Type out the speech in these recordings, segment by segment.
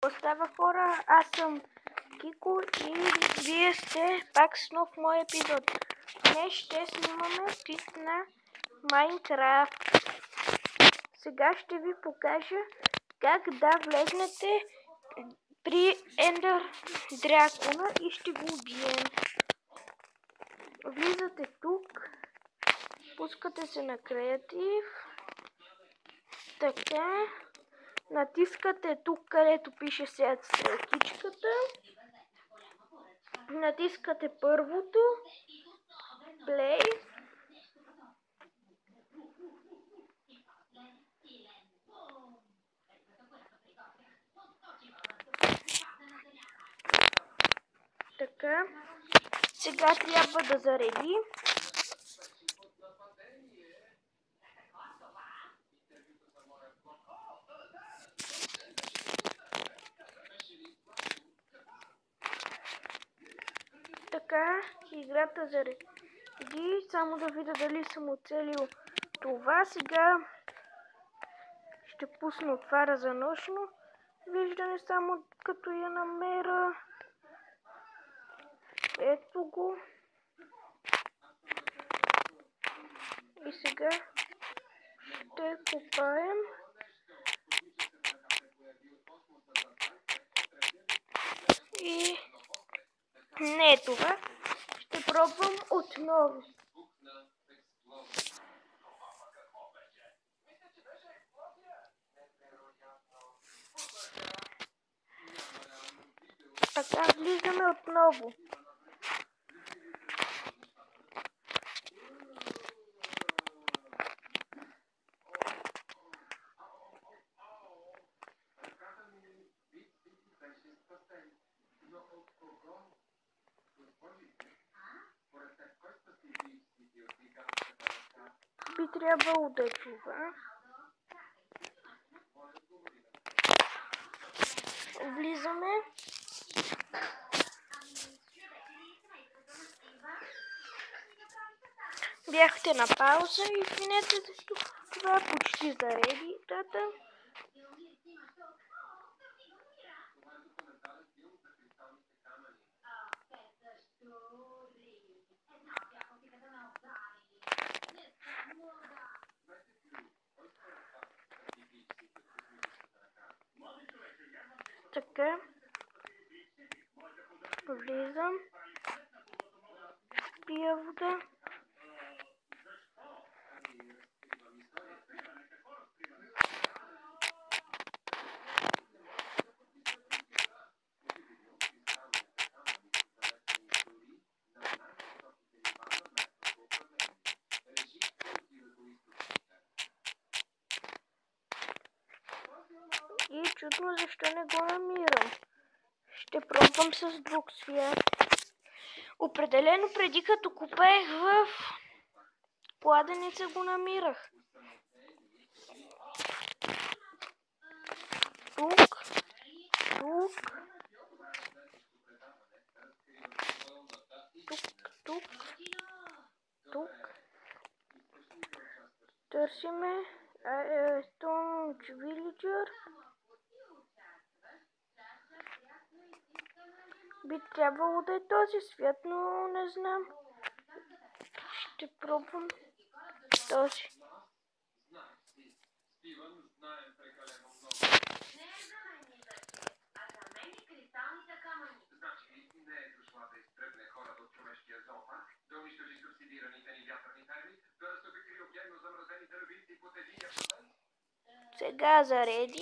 Остава хора, аз съм Кико и вие сте пак с нов мой епизод. Днес ще снимаме пик на Майнкрафт. Сега ще ви покажа как да влезнете при Ендър Дракона и ще го убием. Влизате тук, пускате се на креатив, така, натискате тук, където пише сега стрелкичката, натискате първото, play, така, сега трябва да зареди. Така, играта зареди. Само да видя дали съм оцелил това. Сега ще пусна отваря за нощно виждане, само като я намеря. Ето го. И сега ще копаем. И не е това. Ще пробвам отново. Така, влизаме отново. Би трябвало да е това. Влизаме. Бяхте на пауза и извинете, защото това почти зареди играта. Така, влизам, пия вода. И чудно защо не го намирам. Ще пробвам с друг свят. Определено преди като купаех в кладенеца го намирах. Тук. Търсиме Stone Villager. Би трябвало да е този свят, но не знам. Ще пробвам този. Сега зареди.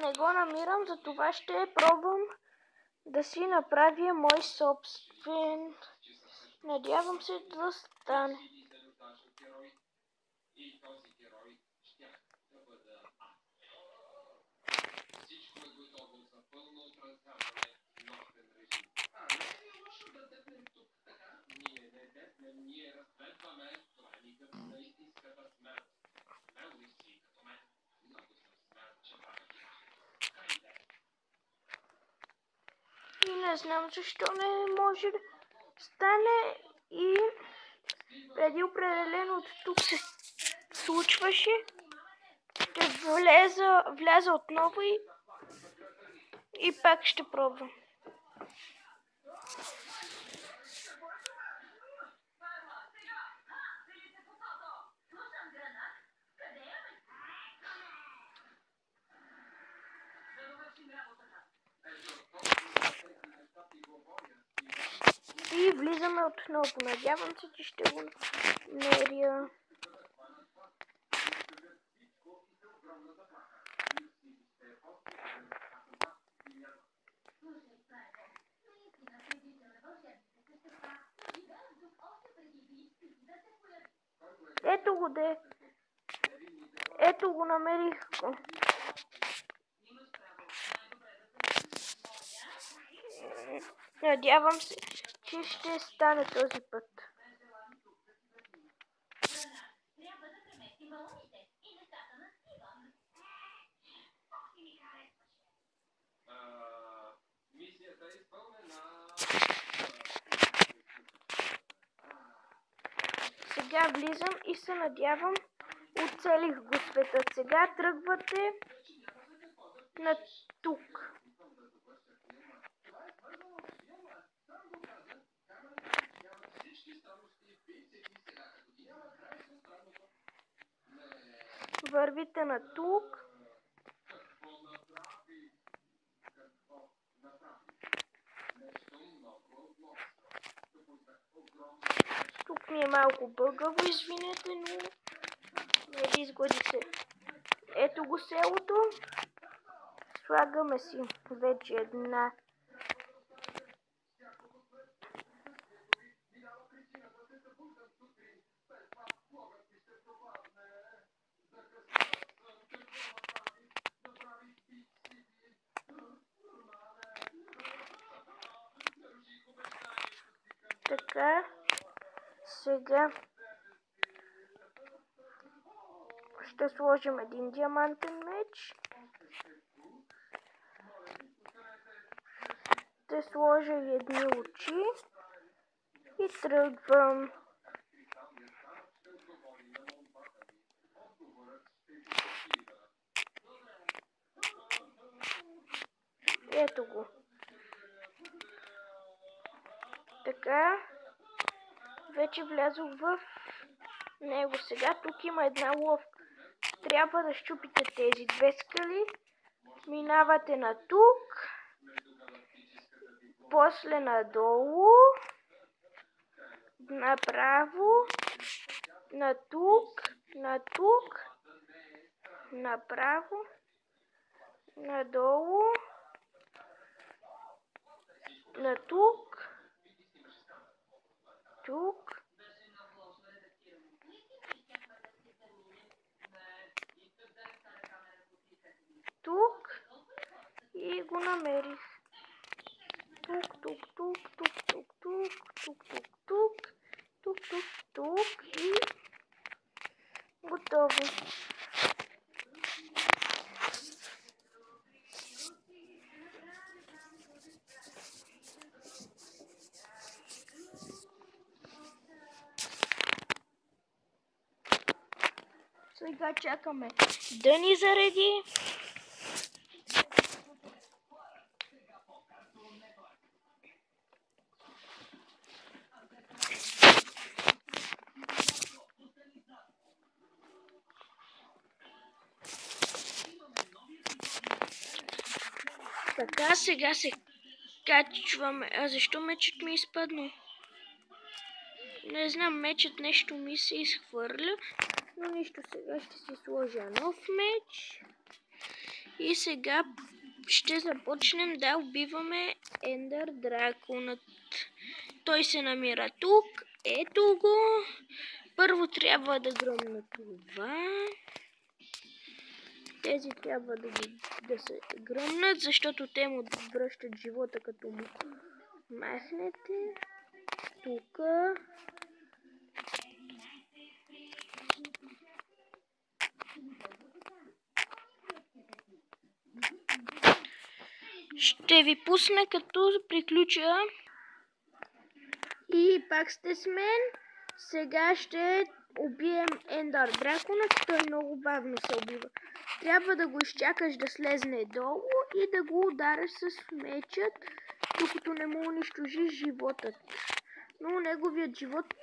не го намирам, затова ще пробвам да си направя мой собствен. Надявам се да стане. И не знам защо не може да стане и преди определено от тук се случваше. Ще вляза отново и пак ще пробвам. И влизаме отново. Надявам се, че ще го намеря. Ето го де. Ето го, намерих го. Надявам се, че ще стане този път. Сега влизам и се надявам, оцелих го светът. Сега тръгвате на тук. Вървите на тук. Тук ми е малко бъгаво, извинете, но не ви изгоди се. Ето го селото. Слагаме си вече една. Така, сега ще сложим един диамантен меч. Ще сложа едни очи и тръгвам. Ето го. Така, вече влязох в него. Сега тук има една ловка. Трябва да щупите тези две скали. Минавате на тук. После надолу. Направо. На тук. На тук. Направо. Надолу. На тук. Тук. Тук. И го намерих. Тук, тук, тук, тук, тук, тук, тук, тук, тук, тук, тук, тук и готово. Сега чакаме да ни зареди. Така, сега се качваме. А защо мечът ми е изпаднал? Не знам, мечът нещо ми се изхвърля. Но нищо, сега ще си сложа нов меч. И сега ще започнем да убиваме Ендър драконът. Той се намира тук. Ето го. Първо трябва да гръмна това. Тези трябва да се гръмнат, защото те му връщат живота, като му махнете. Тук. Ще ви пусна като приключа. И пак сте с мен. Сега ще убием Ендър дракона. Той много бавно се убива. Трябва да го изчакаш да слезне долу и да го удариш с мечът, докато не му унищожиш животът. Но неговият живот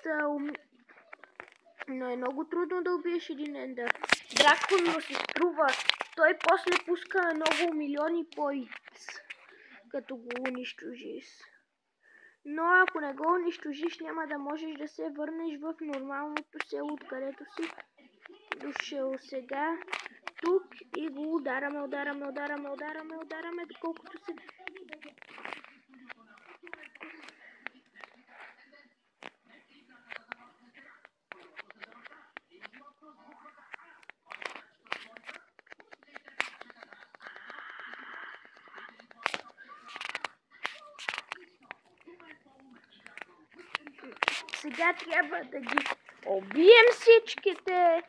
но е много трудно да убиеш един Ендър дракон, но се струва. Той после пуска много милиони поинтс, като го унищожиш. Но ако не го унищожиш, няма да можеш да се върнеш в нормалното село, откъдето си дошъл. Сега тук и го удараме, доколкото се... Сега трябва да ги убием всичките,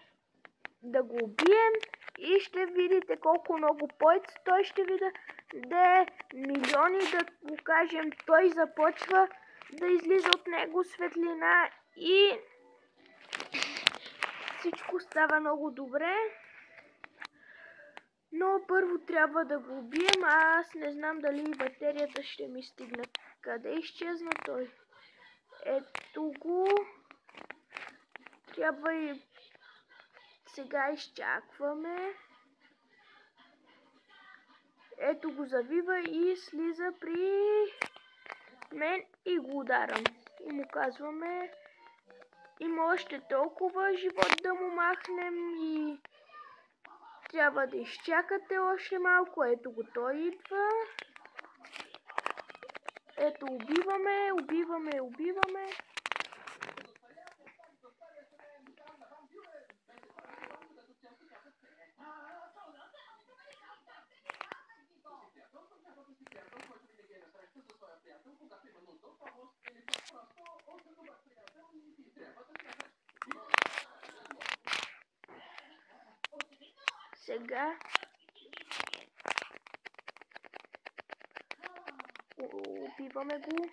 да го убием и ще видите колко много поинтс той ще ви даде, милиони, да го кажем. Той започва да излиза от него светлина и всичко става много добре. Но първо трябва да го убием, а аз не знам дали батерията ще ми стигне. Къде изчезна той? Ето го. Трябва и сега изчакваме. Ето го завива и слиза при мен и го ударам. И му казваме, има още толкова живот да му махнем и трябва да изчакате още малко. Ето го, той идва. Ето, убиваме. Сега убиваме го.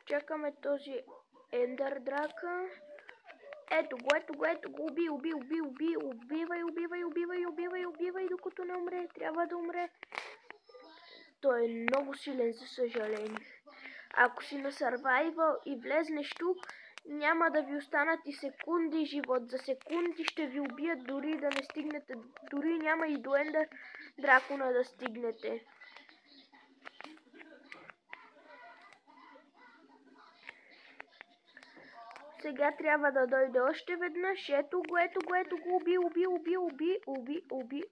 Чакаме този Ендър дракон. Ето го, убивай, докато не умре. Трябва да умре. Той е много силен, за съжаление. Ако си на Survival и влезнеш тук, няма да ви останат и секунди живот. За секунди ще ви убият, дори да не стигнете. Дори няма и до Ендър дракона да стигнете. Сега трябва да дойде още веднъж. Ето го,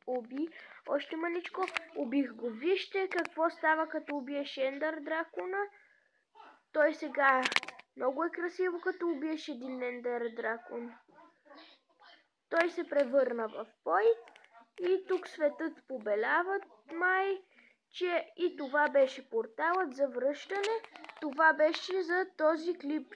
уби. Още маничко. Убих го. Вижте какво става, като убиеш Ендър дракона. Той сега много е красиво, като убиеш един Ендър дракон. Той се превърна в поинт. И тук светът побелява май, че и това беше порталът за връщане. Това беше за този клип.